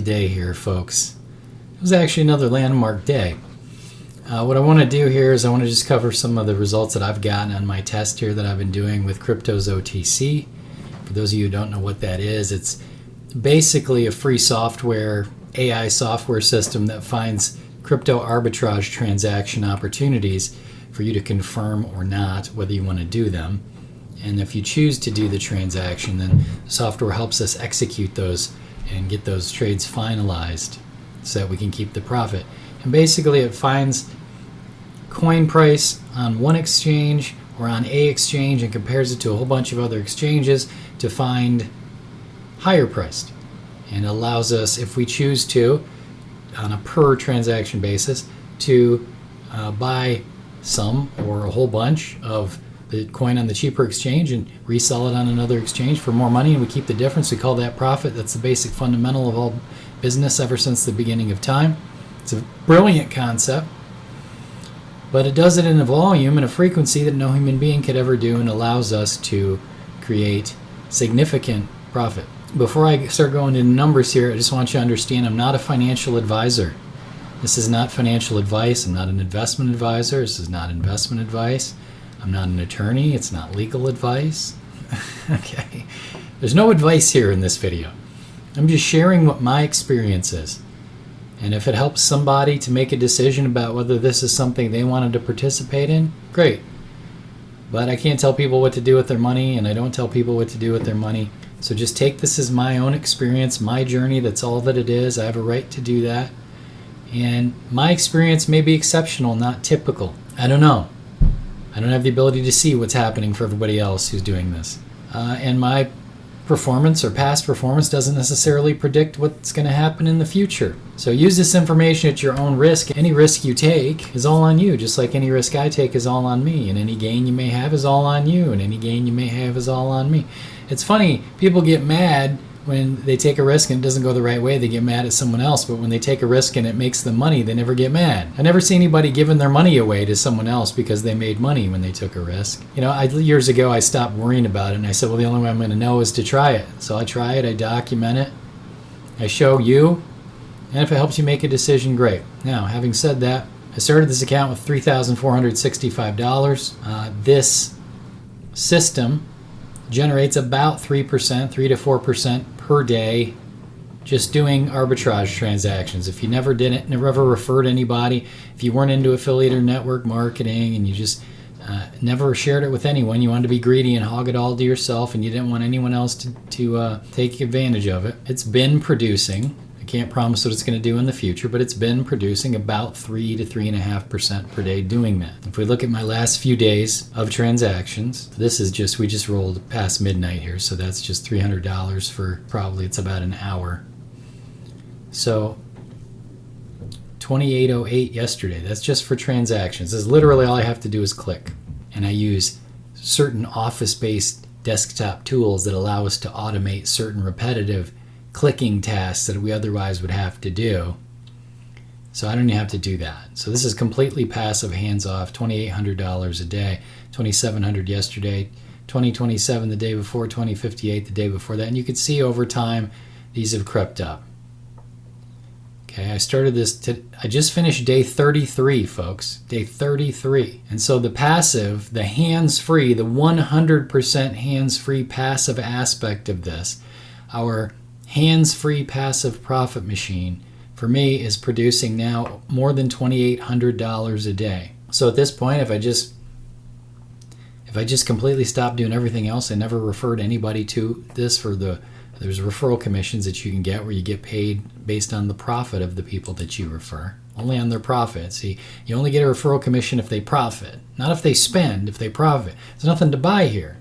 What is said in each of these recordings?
Day here, folks. It was actually another landmark day. What I want to do here is I want to just cover some of the results that I've gotten on my test here that I've been doing with Crypto's OTC. For those of you who don't know what that is, it's basically a free software, AI software system that finds crypto arbitrage transaction opportunities for you to confirm or not whether you want to do them. And if you choose to do the transaction, then the software helps us execute those and get those trades finalized so that we can keep the profit. And basically it finds coin price on one exchange or on a exchange and compares it to a whole bunch of other exchanges to find higher priced, and allows us, if we choose to, on a per transaction basis, to buy some or a whole bunch of the coin on the cheaper exchange and resell it on another exchange for more money, and we keep the difference. We call that profit. That's the basic fundamental of all business ever since the beginning of time. It's a brilliant concept, but it does it in a volume and a frequency that no human being could ever do, and allows us to create significant profit. Before I start going into numbers here, I just want you to understand I'm not a financial advisor. This is not financial advice. I'm not an investment advisor. This is not investment advice. I'm not an attorney. It's not legal advice. Okay. There's no advice here in this video. I'm just sharing what my experience is. And if it helps somebody to make a decision about whether this is something they wanted to participate in, great. But I can't tell people what to do with their money, and I don't tell people what to do with their money. So just take this as my own experience, my journey. That's all that it is. I have a right to do that. And my experience may be exceptional, not typical. I don't know. I don't have the ability to see what's happening for everybody else who's doing this. And my performance or past performance doesn't necessarily predict what's going to happen in the future. So use this information at your own risk. Any risk you take is all on you, just like any risk I take is all on me. And any gain you may have is all on you, and any gain you may have is all on me. It's funny, people get mad when they take a risk and it doesn't go the right way. They get mad at someone else, but when they take a risk and it makes them money, they never get mad. I never see anybody giving their money away to someone else because they made money when they took a risk. You know, years ago I stopped worrying about it, and I said, well, the only way I'm going to know is to try it. So I try it, I document it, I show you, and if it helps you make a decision, great. Now, having said that, I started this account with $3,465. This system generates about 3%, 3 to 4% per day just doing arbitrage transactions. If you never did it, never ever referred anybody, if you weren't into affiliate or network marketing and you just never shared it with anyone, you wanted to be greedy and hog it all to yourself and you didn't want anyone else to take advantage of it, it's been producing, I can't promise what it's going to do in the future, but it's been producing about 3 to 3.5% per day doing that. If we look at my last few days of transactions, this is just, we just rolled past midnight here, so that's just $300 for probably, it's about an hour. So 2808 yesterday, that's just for transactions. This is literally all I have to do is click. And I use certain office-based desktop tools that allow us to automate certain repetitive clicking tasks that we otherwise would have to do. So I don't even have to do that. So this is completely passive, hands-off, $2,800 a day, $2,700 yesterday, $2,027 the day before, $2,058 the day before that. And you can see over time, these have crept up. Okay, I started this, I just finished day 33, folks, day 33. And so the passive, the hands-free, the 100% hands-free passive aspect of this, our hands-free passive profit machine, for me, is producing now more than $2,800 a day. So at this point, if I just completely stopped doing everything else, I never referred anybody to this for there's referral commissions that you can get where you get paid based on the profit of the people that you refer. Only on their profit. See, you only get a referral commission if they profit, not if they spend, if they profit. There's nothing to buy here.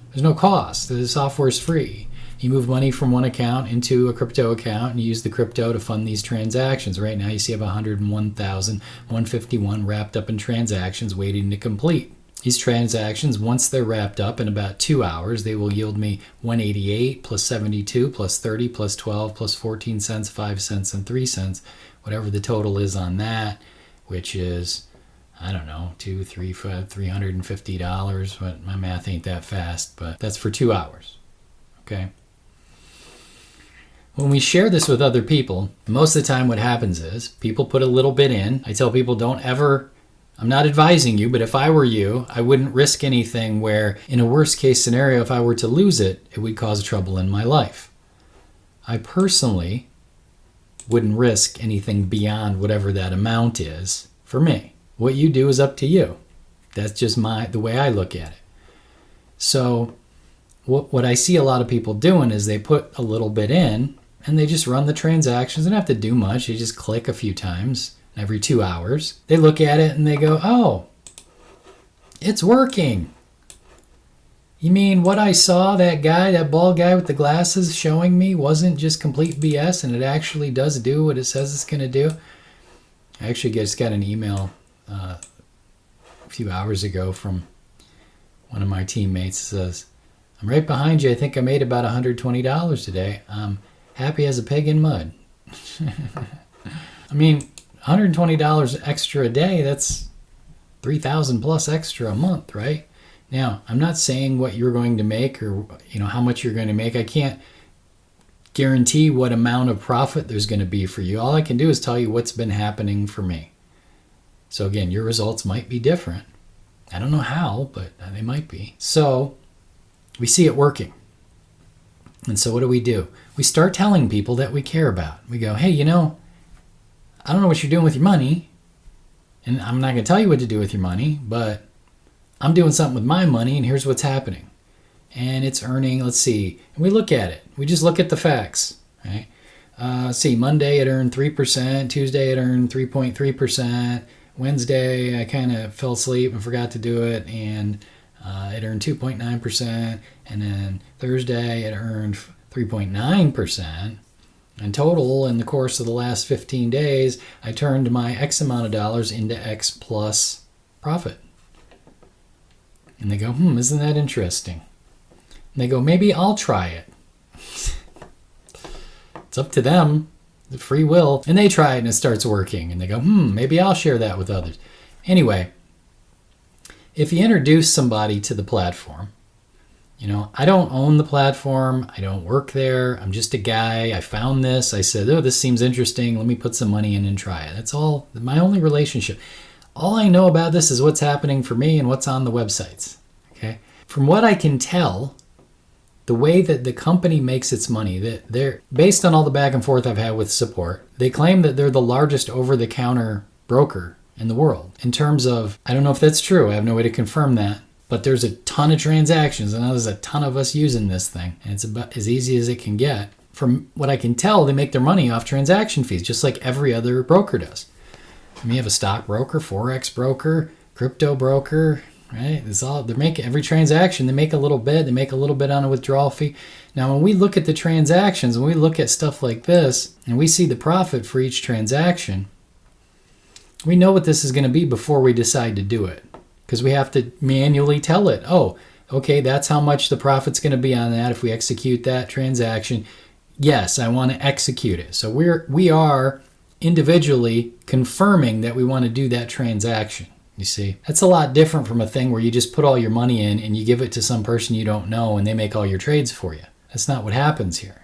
There's no cost. The software is free. You move money from one account into a crypto account and you use the crypto to fund these transactions. Right now you see I have 101,151 wrapped up in transactions waiting to complete. These transactions, once they're wrapped up in about 2 hours, they will yield me 188 plus 72 plus 30 plus 12 plus 14 cents, 5 cents, and 3 cents, whatever the total is on that, which is, I don't know, $350. But my math ain't that fast, but that's for 2 hours. Okay. when we share this with other people, most of the time what happens is people put a little bit in. I tell people I'm not advising you, but if I were you, I wouldn't risk anything where in a worst case scenario, if I were to lose it, it would cause trouble in my life. I personally wouldn't risk anything beyond whatever that amount is for me. What you do is up to you. That's just the way I look at it. So what I see a lot of people doing is they put a little bit in and they just run the transactions. They don't have to do much. You just click a few times every 2 hours. They look at it and they go, oh, it's working. You mean what I saw, that bald guy with the glasses showing me wasn't just complete BS and it actually does do what it says it's going to do? I actually just got an email a few hours ago from one of my teammates. It says, I'm right behind you. I think I made about $120 today. I'm happy as a pig in mud. I mean, $120 extra a day, that's $3,000 plus extra a month, right? Now, I'm not saying what you're going to make or how much you're going to make. I can't guarantee what amount of profit there's going to be for you. All I can do is tell you what's been happening for me. So again, your results might be different. I don't know how, but they might be. So we see it working. And so what do? We start telling people that we care about. We go, hey, I don't know what you're doing with your money, and I'm not going to tell you what to do with your money, but I'm doing something with my money, and here's what's happening. And it's earning, let's see, and we look at it. We just look at the facts, right? See, Monday it earned 3%, Tuesday it earned 3.3%, Wednesday I kind of fell asleep and forgot to do it, and it earned 2.9%, and then Thursday it earned 3.9%. In total, in the course of the last 15 days, I turned my X amount of dollars into X plus profit. And they go, isn't that interesting? And they go, maybe I'll try it. It's up to them, the free will. And they try it and it starts working. And they go, maybe I'll share that with others. Anyway, if you introduce somebody to the platform, I don't own the platform. I don't work there. I'm just a guy. I found this. I said, this seems interesting. Let me put some money in and try it. That's all, my only relationship. All I know about this is what's happening for me and what's on the websites. Okay. From what I can tell, the way that the company makes its money, that they're based on all the back and forth I've had with support, they claim that they're the largest over-the-counter broker in the world. In terms of, I don't know if that's true. I have no way to confirm that. But there's a ton of transactions, and there's a ton of us using this thing. And it's about as easy as it can get. From what I can tell, they make their money off transaction fees, just like every other broker does. You have a stock broker, Forex broker, crypto broker, right? They're making every transaction, they make a little bit. They make a little bit on a withdrawal fee. Now, when we look at the transactions, when we look at stuff like this, and we see the profit for each transaction, we know what this is going to be before we decide to do it. Because we have to manually tell it, oh, okay, that's how much the profit's going to be on that if we execute that transaction. Yes, I want to execute it. So we are individually confirming that we want to do that transaction. You see, that's a lot different from a thing where you just put all your money in and you give it to some person you don't know and they make all your trades for you. That's not what happens here.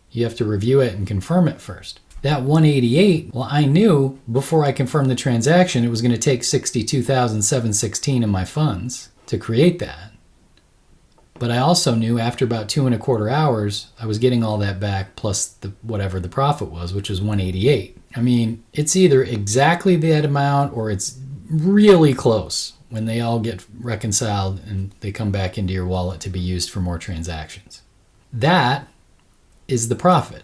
You have to review it and confirm it first. That 188, well, I knew before I confirmed the transaction it was going to take $62,716 in my funds to create that. But I also knew after about 2.25 hours, I was getting all that back plus whatever the profit was, which was 188. I mean, it's either exactly that amount or it's really close when they all get reconciled and they come back into your wallet to be used for more transactions. That is the profit.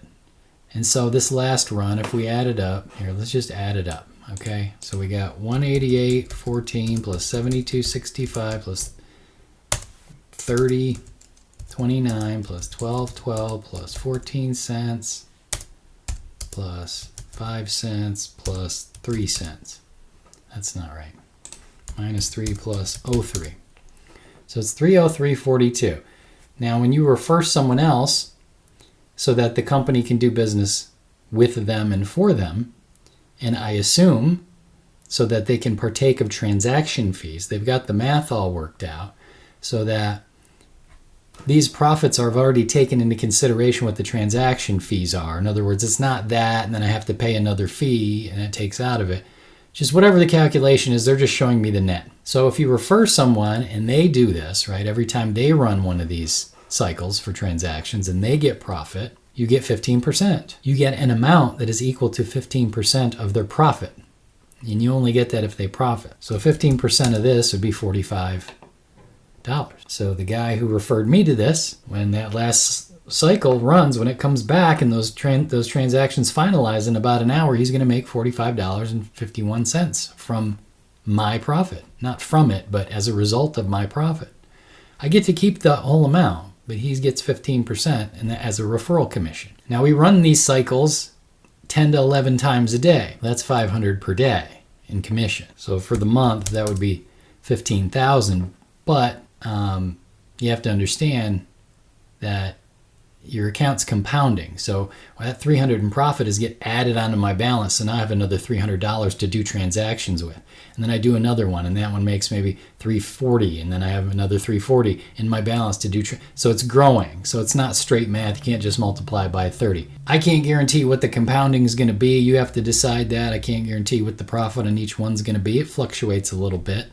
And so this last run, if we add it up, here, let's just add it up, okay? So we got 188.14 plus 72.65 plus 30.29 plus 12.12 plus 14 cents plus 5 cents plus 3 cents. That's not right. Minus 3 plus 03. So it's 303.42. Now, when you refer someone else, so that the company can do business with them and for them, and I assume so that they can partake of transaction fees. They've got the math all worked out so that these profits are already taken into consideration what the transaction fees are. In other words, it's not that and then I have to pay another fee and it takes out of it. Just whatever the calculation is, they're just showing me the net. So if you refer someone and they do this, right, every time they run one of these cycles for transactions and they get profit, you get 15%. You get an amount that is equal to 15% of their profit. And you only get that if they profit. So 15% of this would be $45. So the guy who referred me to this, when that last cycle runs, when it comes back and those transactions finalize in about an hour, he's going to make $45.51 from my profit. Not from it, but as a result of my profit. I get to keep the whole amount, but he gets 15% and that as a referral commission. Now we run these cycles 10 to 11 times a day. That's $500 per day in commission. So for the month, that would be $15,000. But you have to understand that your account's compounding. So that $300 in profit is get added onto my balance. So now I have another $300 to do transactions with. And then I do another one, and that one makes maybe $340, and then I have another $340 in my balance to do. So it's growing. So it's not straight math. You can't just multiply by 30. I can't guarantee what the compounding is going to be. You have to decide that. I can't guarantee what the profit on each one's going to be. It fluctuates a little bit.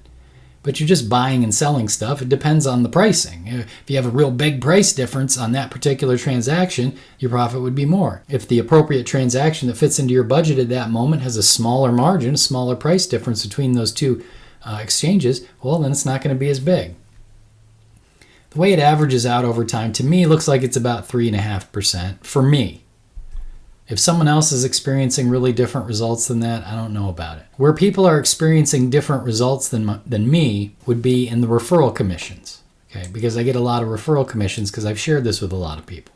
But you're just buying and selling stuff. It depends on the pricing. If you have a real big price difference on that particular transaction, your profit would be more. If the appropriate transaction that fits into your budget at that moment has a smaller margin, a smaller price difference between those two exchanges, well, then it's not going to be as big. The way it averages out over time, to me, looks like it's about 3.5% for me. If someone else is experiencing really different results than that, I don't know about it. Where people are experiencing different results than me would be in the referral commissions, okay? Because I get a lot of referral commissions because I've shared this with a lot of people.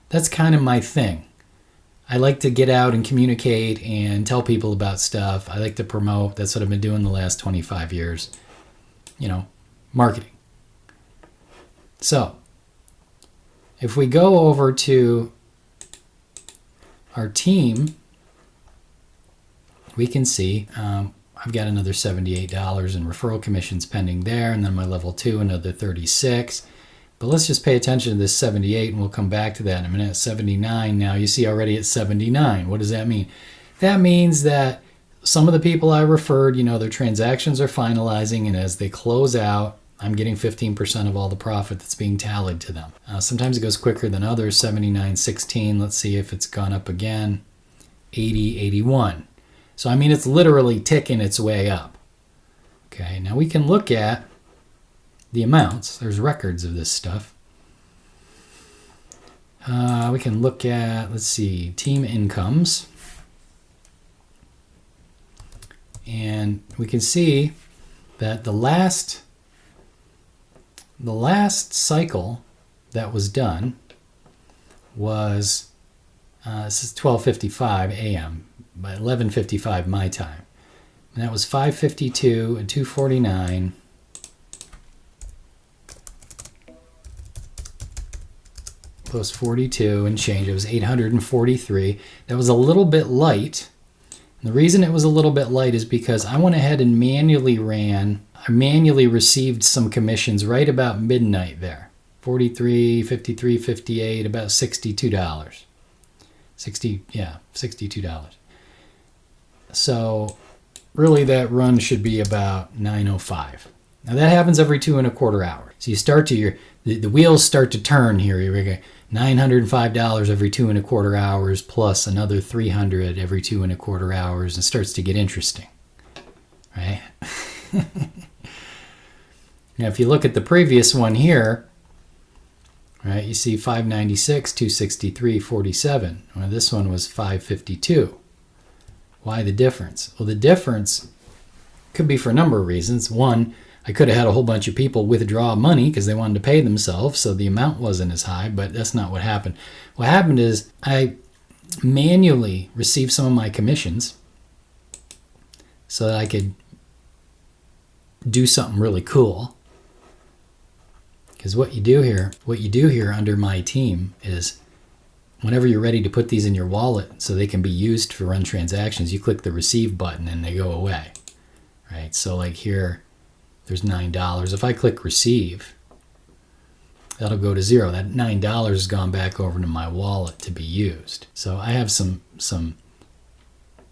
That's kind of my thing. I like to get out and communicate and tell people about stuff. I like to promote. That's what I've been doing the last 25 years. Marketing. So, if we go over to our team, we can see I've got another $78 in referral commissions pending there, and then my level 2, another 36. But let's just pay attention to this 78, and we'll come back to that in a minute. 79 now. You see already at 79. What does that mean? That means that some of the people I referred, their transactions are finalizing, and as they close out, I'm getting 15% of all the profit that's being tallied to them. Sometimes it goes quicker than others. 79.16. Let's see if it's gone up again. 80.81. So, it's literally ticking its way up. Okay, now we can look at the amounts. There's records of this stuff. We can look at, let's see, team incomes. And we can see that the last cycle that was done was, this is 12:55 a.m., by 11:55 my time. And that was 552 and 249 plus 42 and change. It was 843. That was a little bit light. And the reason it was a little bit light is because I went ahead and manually received some commissions right about midnight there. 43, 53, 58, about $62. $62. So really that run should be about 9:05. Now that happens every 2.25 hours. So you start to the wheels start to turn here. You get $905 every 2.25 hours plus another $300 every 2.25 hours. It starts to get interesting, right? Now if you look at the previous one here, right, you see 596, 263, 47. Well, this one was 552. Why the difference? Well, the difference could be for a number of reasons. One, I could have had a whole bunch of people withdraw money because they wanted to pay themselves, so the amount wasn't as high, but that's not what happened. What happened is I manually received some of my commissions so that I could do something really cool. Because what you do here under my team is whenever you're ready to put these in your wallet so they can be used to run transactions, you click the receive button and they go away, right? So like here, there's $9. If I click receive, that'll go to zero. That $9 has gone back over to my wallet to be used. So I have some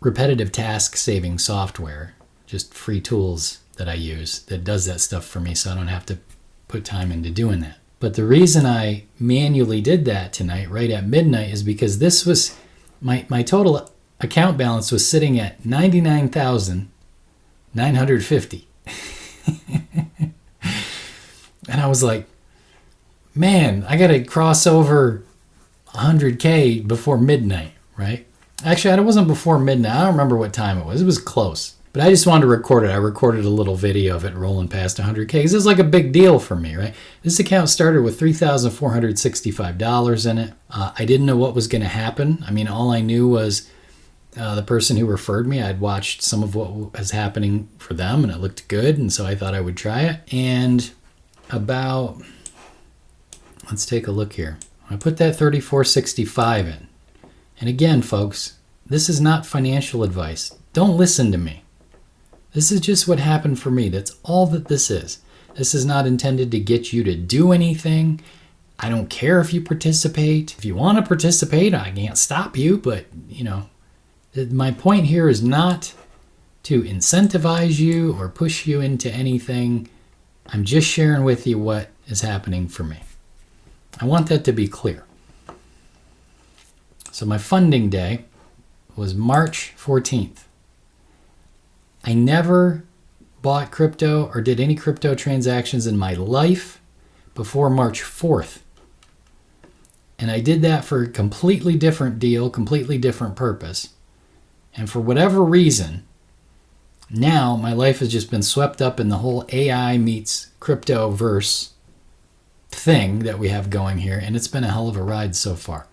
repetitive task saving software, just free tools that I use that does that stuff for me, so I don't have to put time into doing that. But the reason I manually did that tonight, right at midnight, is because this was my total account balance was sitting at $99,950. And I was like, man, I got to cross over 100K before midnight, right? Actually, it wasn't before midnight. I don't remember what time it was. It was close. But I just wanted to record it. I recorded a little video of it rolling past 100K. Because this is like a big deal for me, right? This account started with $3,465 in it. I didn't know what was going to happen. I mean, all I knew was the person who referred me, I'd watched some of what was happening for them, and it looked good, and so I thought I would try it. And let's take a look here. I put that $3,465 in. And again, folks, this is not financial advice. Don't listen to me. This is just what happened for me. That's all that this is. This is not intended to get you to do anything. I don't care if you participate. If you want to participate, I can't stop you. But, my point here is not to incentivize you or push you into anything. I'm just sharing with you what is happening for me. I want that to be clear. So my funding day was March 14th. I never bought crypto or did any crypto transactions in my life before March 4th. And I did that for a completely different deal, completely different purpose. And for whatever reason, now my life has just been swept up in the whole AI meets crypto verse thing that we have going here. And it's been a hell of a ride so far.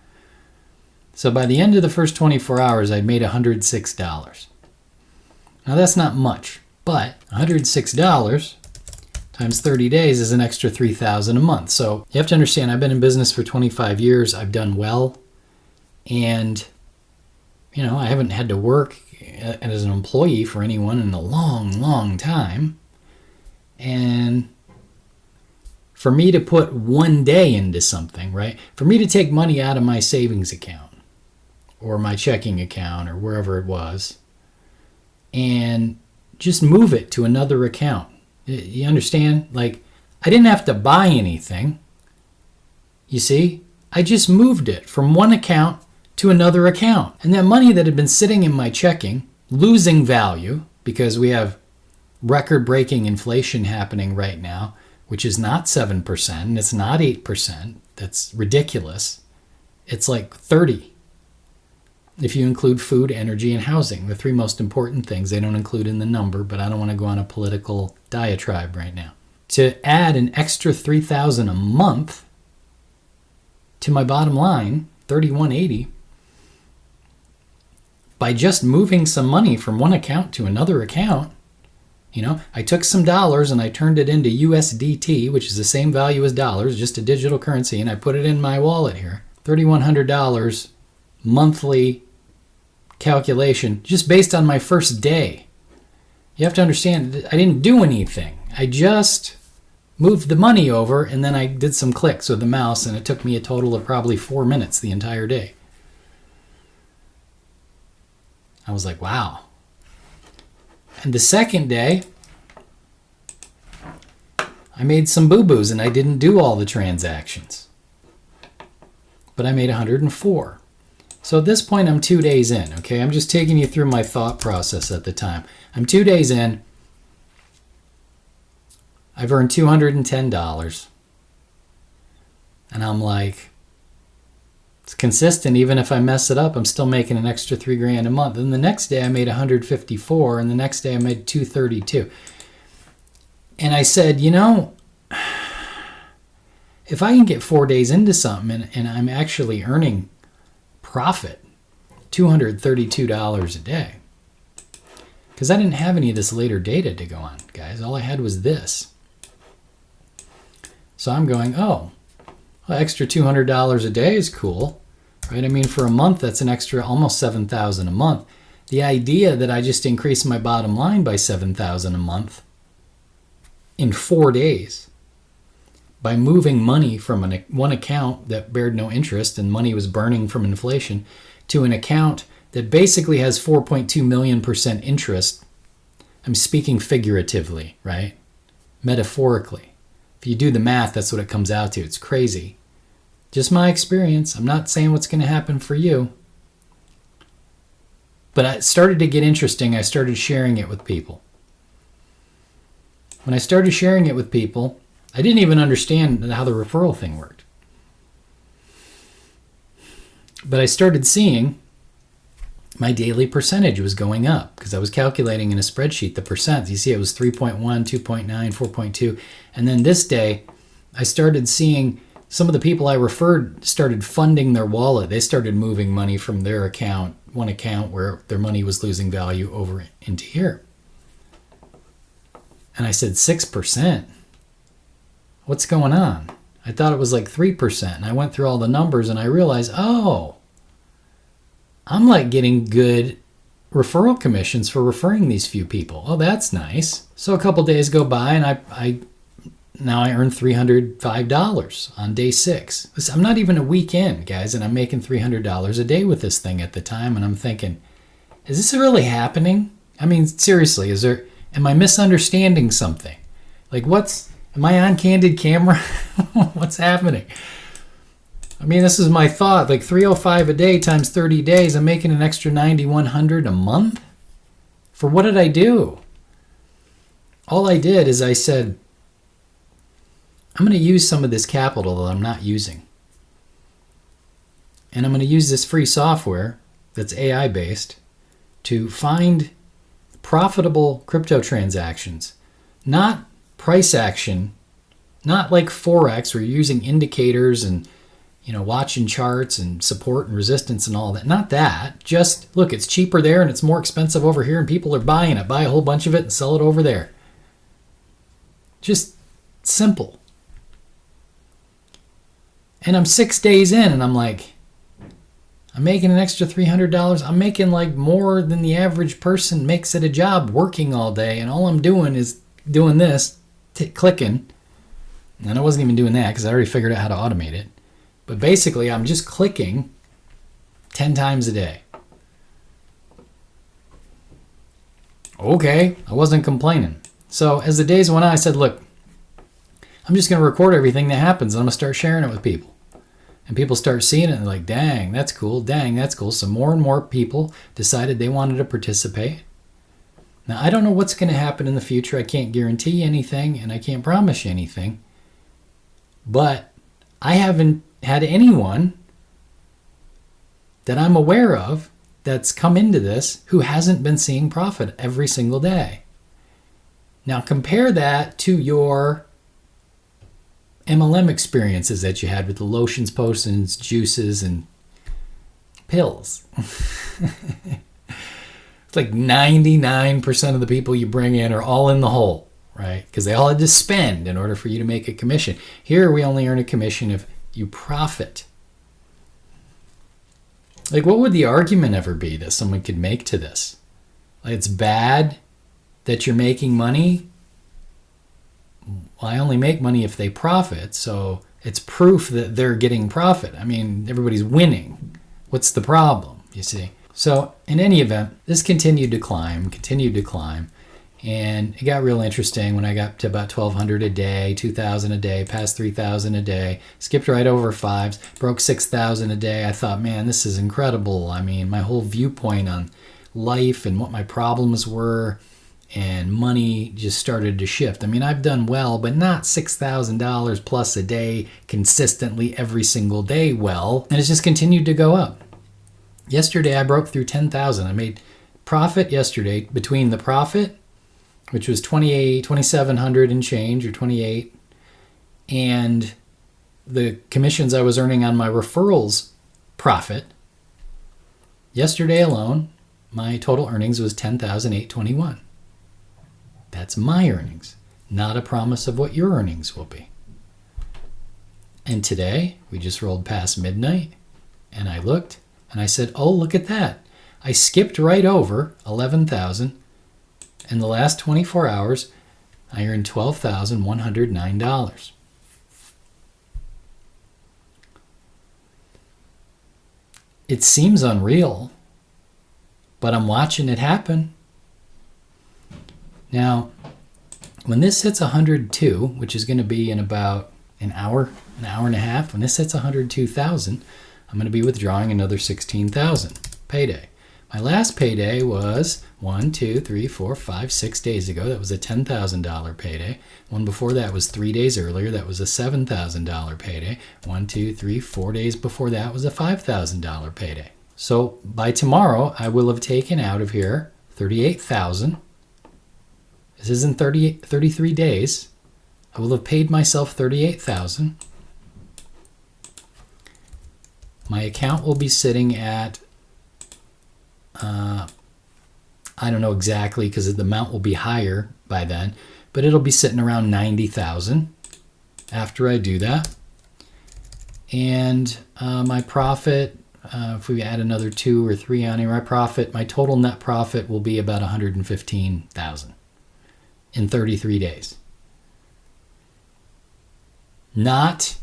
So by the end of the first 24 hours, I made $106. Now that's not much, but $106 times 30 days is an extra $3,000 a month. So you have to understand, I've been in business for 25 years. I've done well. And, I haven't had to work as an employee for anyone in a long, long time. And for me to put one day into something, right? For me to take money out of my savings account or my checking account or wherever it was and just move it to another account. You understand? Like, I didn't have to buy anything. You see? I just moved it from one account to another account. And that money that had been sitting in my checking, losing value because we have record-breaking inflation happening right now, which is not 7%, and it's not 8%. That's ridiculous. It's like 30%. If you include food, energy, and housing, the three most important things. They don't include in the number, but I don't want to go on a political diatribe right now. To add an extra $3,000 a month to my bottom line, $3,180, by just moving some money from one account to another account, I took some dollars and I turned it into USDT, which is the same value as dollars, just a digital currency, and I put it in my wallet here. $3,100 monthly calculation just based on my first day. You have to understand, I didn't do anything. I just moved the money over and then I did some clicks with the mouse, and it took me a total of probably 4 minutes the entire day. I was like, wow. And the second day, I made some boo-boos and I didn't do all the transactions. But I made 104. So at this point, I'm 2 days in, okay? I'm just taking you through my thought process at the time. I'm 2 days in. I've earned $210. And I'm like, it's consistent. Even if I mess it up, I'm still making an extra $3,000 a month. And the next day I made 154, and the next day I made 232. And I said, if I can get 4 days into something and I'm actually earning profit, $232 a day, because I didn't have any of this later data to go on, guys. All I had was this. So I'm going, extra $200 a day is cool, right? I mean, for a month, that's an extra almost $7,000 a month. The idea that I just increased my bottom line by $7,000 a month in 4 days by moving money from one account that bared no interest and money was burning from inflation to an account that basically has 4.2 million% interest. I'm speaking figuratively, right? Metaphorically. If you do the math, that's what it comes out to. It's crazy. Just my experience. I'm not saying what's going to happen for you. But it started to get interesting. I started sharing it with people. When I started sharing it with people, I didn't even understand how the referral thing worked. But I started seeing my daily percentage was going up because I was calculating in a spreadsheet the percent. You see it was 3.1, 2.9, 4.2. And then this day, I started seeing some of the people I referred started funding their wallet. They started moving money from their account, one account where their money was losing value, over into here. And I said, 6%? What's going on? I thought it was like 3%. And I went through all the numbers and I realized, oh, I'm like getting good referral commissions for referring these few people. Oh, that's nice. So a couple days go by and I now I earn $305 on day 6. I'm not even a week in, guys, and I'm making $300 a day with this thing at the time. And I'm thinking, is this really happening? I mean, seriously, am I misunderstanding something? Like am I on candid camera? What's happening? I mean, this is my thought, like 305 a day times 30 days, I'm making an extra 9,100 a month? For what did I do? All I did is I said, I'm going to use some of this capital that I'm not using. And I'm going to use this free software that's AI based to find profitable crypto transactions, not price action, not like Forex where you're using indicators and watching charts and support and resistance and all that. Not that. Just, look, it's cheaper there and it's more expensive over here and people are buying it. Buy a whole bunch of it and sell it over there. Just simple. And I'm 6 days in and I'm like, I'm making an extra $300. I'm making like more than the average person makes at a job working all day. And all I'm doing is doing this, clicking. And I wasn't even doing that because I already figured out how to automate it. But basically, I'm just clicking 10 times a day. Okay, I wasn't complaining. So as the days went on, I said, look, I'm just going to record everything that happens. And I'm going to start sharing it with people. And people start seeing it and they're like, dang, that's cool. Dang, that's cool. So more and more people decided they wanted to participate. Now, I don't know what's going to happen in the future. I can't guarantee anything and I can't promise you anything. But I haven't had anyone that I'm aware of that's come into this who hasn't been seeing profit every single day. Now compare that to your MLM experiences that you had with the lotions, potions, juices, and pills. It's like 99% of the people you bring in are all in the hole, right? Because they all had to spend in order for you to make a commission. Here we only earn a commission if you profit. Like, what would the argument ever be that someone could make to this? Like, it's bad that you're making money? Well, I only make money if they profit, so it's proof that they're getting profit. I mean, everybody's winning. What's the problem, you see? So, in any event, this continued to climb, and it got real interesting when I got to about 1,200 a day, 2,000 a day, past 3,000 a day, skipped right over 5s, broke 6,000 a day. I thought, man, this is incredible. I mean, my whole viewpoint on life and what my problems were and money just started to shift. I mean, I've done well, but not $6,000 plus a day consistently every single day well, and it's just continued to go up. Yesterday, I broke through 10,000. I made profit yesterday between the profit, which was 2,700 and change, or 28, and the commissions I was earning on my referrals profit. Yesterday alone, my total earnings was 10,821. That's my earnings, not a promise of what your earnings will be. And today, we just rolled past midnight, and I looked, and I said, oh, look at that. I skipped right over 11,000. In the last 24 hours, I earned $12,109. It seems unreal, but I'm watching it happen. Now, when this hits 102, which is going to be in about an hour and a half, when this hits 102,000, I'm going to be withdrawing another 16,000 payday. My last payday was 6 days ago. That was a $10,000 payday. One before that was 3 days earlier. That was a $7,000 payday. 4 days before that was a $5,000 payday. So by tomorrow, I will have taken out of here 38,000. This isn't 33 days. I will have paid myself 38,000. My account will be sitting at I don't know exactly because the amount will be higher by then, but it'll be sitting around 90,000 after I do that. And my profit, if we add another 2 or 3 on here, my total net profit will be about 115,000 in 33 days. Not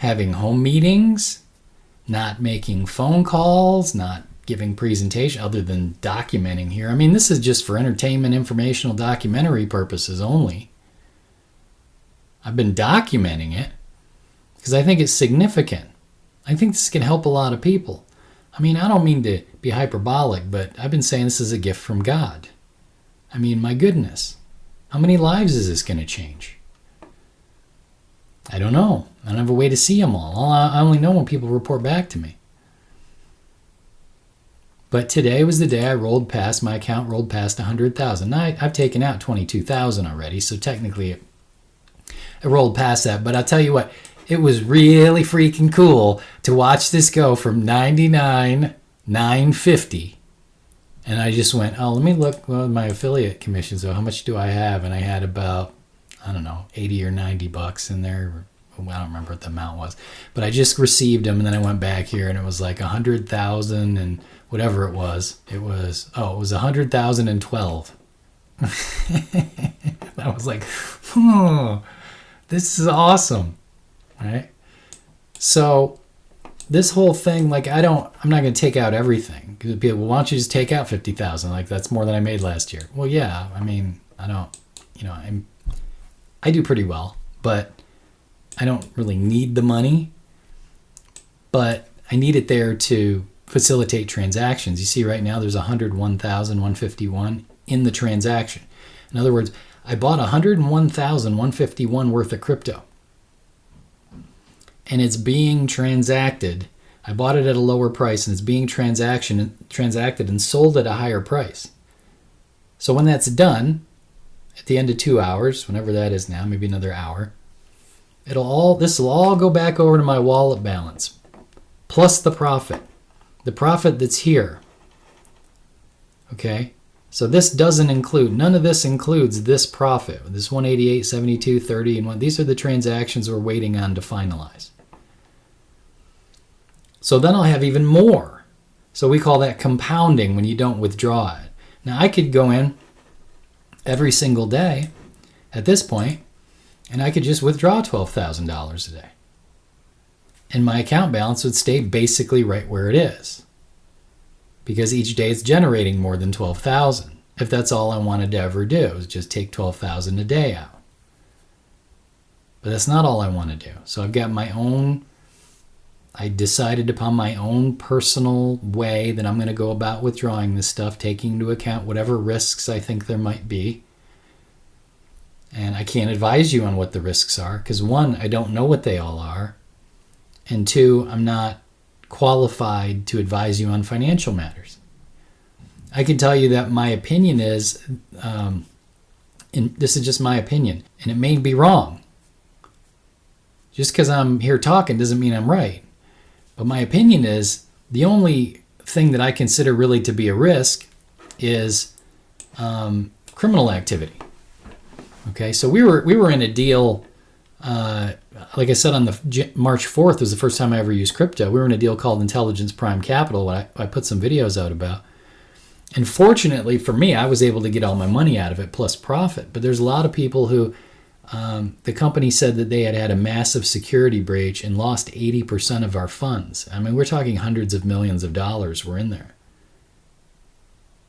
having home meetings, not making phone calls, not giving presentation other than documenting here. I mean, this is just for entertainment, informational, documentary purposes only. I've been documenting it because I think it's significant. I think this can help a lot of people. I mean, I don't mean to be hyperbolic, but I've been saying this is a gift from God. I mean, my goodness, how many lives is this going to change? I don't know. I don't have a way to see them all. I only know when people report back to me. But today was the day my account rolled past 100,000. Now, I've taken out 22,000 already, so technically it rolled past that. But I'll tell you what, it was really freaking cool to watch this go from 99,950. And I just went, let me look at my affiliate commission. So how much do I have? And I had about, I don't know, 80 or 90 bucks in there. I don't remember what the amount was. But I just received them, and then I went back here, and it was like 100,000 and whatever it was. It was 100,012. I was like, this is awesome, right? So this whole thing, like, I'm not going to take out everything. Because people, why don't you just take out 50,000? Like, that's more than I made last year. Well, yeah, I mean, I do pretty well, but I don't really need the money, but I need it there to facilitate transactions. You see right now there's 101,151 in the transaction. In other words, I bought 101,151 worth of crypto, and it's being transacted. I bought it at a lower price, and it's being transacted and sold at a higher price. So when that's done, at the end of 2 hours, whenever that is now, maybe another hour, this will all go back over to my wallet balance, plus the profit that's here. Okay, so this doesn't include, none of this includes this profit, this 188, 72, 30, and 1. These are the transactions we're waiting on to finalize. So then I'll have even more. So we call that compounding when you don't withdraw it. Now I could go in every single day at this point, and I could just withdraw $12,000 a day. And my account balance would stay basically right where it is. Because each day it's generating more than 12,000. If that's all I wanted to ever do, is just take 12,000 a day out. But that's not all I want to do. So I've got I decided upon my own personal way that I'm going to go about withdrawing this stuff, taking into account whatever risks I think there might be. And I can't advise you on what the risks are, because 1, I don't know what they all are. And 2, I'm not qualified to advise you on financial matters. I can tell you that my opinion is, and this is just my opinion, and it may be wrong. Just because I'm here talking doesn't mean I'm right. But my opinion is the only thing that I consider really to be a risk is criminal activity. Okay, so we were in a deal, like I said, on the March 4th was the first time I ever used crypto. We were in a deal called Intelligence Prime Capital, what I put some videos out about. And fortunately for me, I was able to get all my money out of it plus profit. But there's a lot of people who the company said that they had had a massive security breach and lost 80% of our funds. I mean, we're talking hundreds of millions of dollars were in there.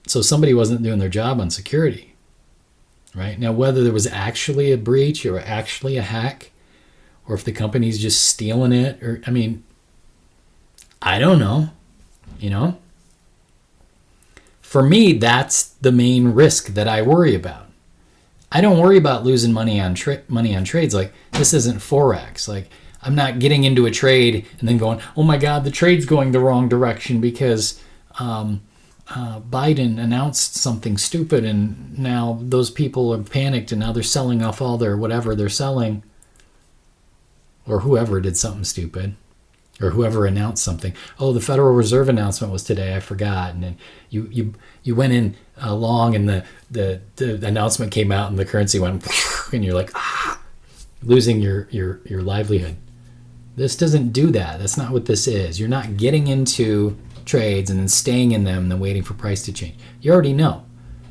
So somebody wasn't doing their job on security, right? Now, whether there was actually a breach or actually a hack, or if the company's just stealing it, or, I mean, I don't know, you know? For me, that's the main risk that I worry about. I don't worry about losing money on trades. Like, this isn't Forex. Like, I'm not getting into a trade and then going, oh my God, the trade's going the wrong direction because Biden announced something stupid and now those people are panicked and now they're selling off all their whatever they're selling. Or whoever did something stupid. Or whoever announced something. Oh, the Federal Reserve announcement was today. I forgot. And then you went in long and the announcement came out and the currency went and you're like, losing your livelihood. This doesn't do that. That's not what this is. You're not getting into trades and then staying in them and then waiting for price to change. You already know.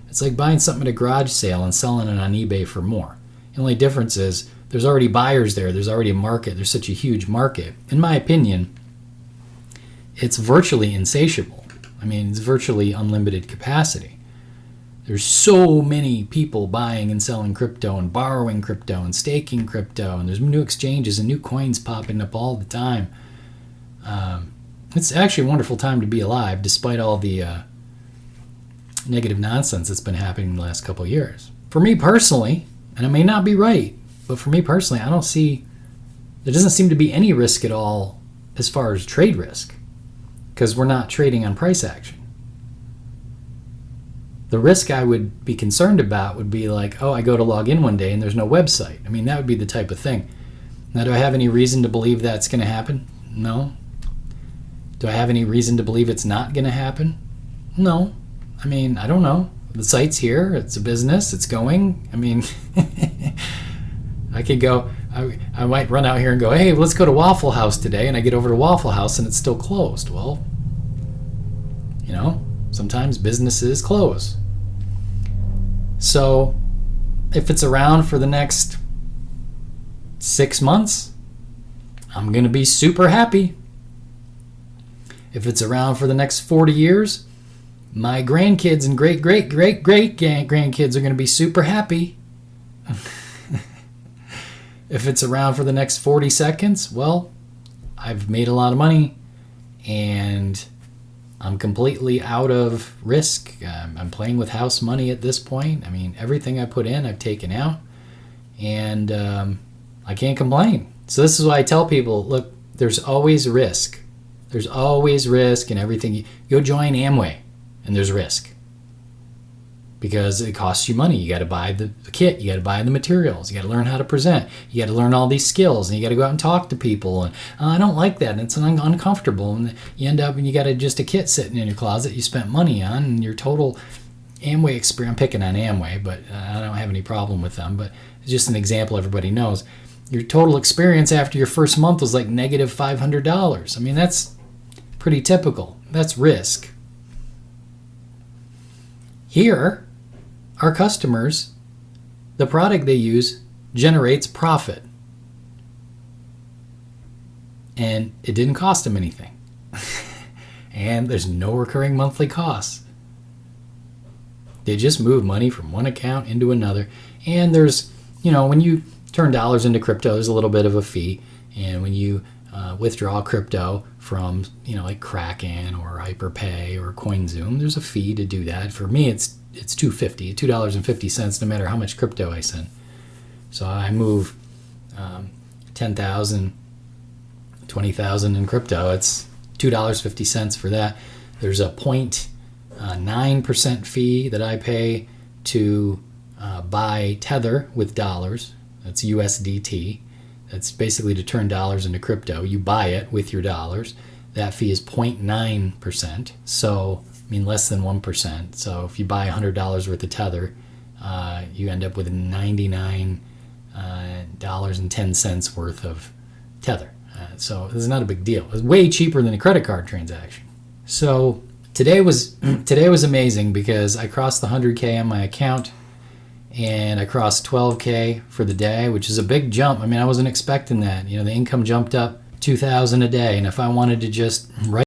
It's like buying something at a garage sale and selling it on eBay for more. The only difference is there's already buyers there. There's already a market. There's such a huge market. In my opinion, it's virtually insatiable. I mean, it's virtually unlimited capacity. There's so many people buying and selling crypto and borrowing crypto and staking crypto, and there's new exchanges and new coins popping up all the time. It's actually a wonderful time to be alive, despite all the negative nonsense that's been happening in the last couple of years. For me personally, and I may not be right, but for me personally, I don't see, there doesn't seem to be any risk at all as far as trade risk, because we're not trading on price action. The risk I would be concerned about would be like, oh, I go to log in one day and there's no website. I mean, that would be the type of thing. Now, do I have any reason to believe that's going to happen? No. Do I have any reason to believe it's not going to happen? No. I mean, I don't know. The site's here. It's a business. It's going. I mean, I could go, I might run out here and go, hey, let's go to Waffle House today. And I get over to Waffle House and it's still closed. Well, you know, sometimes businesses close. So if it's around for the next 6 months, I'm going to be super happy. If it's around for the next 40 years, my grandkids and great-great-great-great-grandkids are going to be super happy. If it's around for the next 40 seconds, well, I've made a lot of money and I'm completely out of risk. I'm playing with house money at this point. I mean, everything I put in, I've taken out, and I can't complain. So this is why I tell people, look, there's always risk. There's always risk in everything. You go join Amway, and there's risk. Because it costs you money. You got to buy the kit. You got to buy the materials. You got to learn how to present. You got to learn all these skills, and you got to go out and talk to people. And I don't like that, and it's uncomfortable. And you end up, and you got just a kit sitting in your closet you spent money on, and your total Amway experience. I'm picking on Amway, but I don't have any problem with them. But it's just an example everybody knows. Your total experience after your first month was like negative $500. I mean, that's pretty typical. That's risk. Here, our customers, the product they use generates profit. And it didn't cost them anything. And there's no recurring monthly costs. They just move money from one account into another. And there's, when you turn dollars into crypto, there's a little bit of a fee. And when you withdraw crypto from, like Kraken or Hyperpay or CoinZoom, there's a fee to do that. For me, it's $2.50 no matter how much crypto I send. So I move 10,000, 20,000 in crypto. It's $2.50 for that. There's a 0.9% fee that I pay to buy Tether with dollars. That's USDT. That's basically to turn dollars into crypto. You buy it with your dollars. That fee is 0.9%. So, less than 1%. So if you buy $100 worth of Tether, you end up with $99.10 worth of Tether. So this is not a big deal. It's way cheaper than a credit card transaction. So today was amazing because I crossed the 100K on my account, and I crossed 12K for the day, which is a big jump. I mean, I wasn't expecting that. The income jumped up 2,000 a day, and if I wanted to just write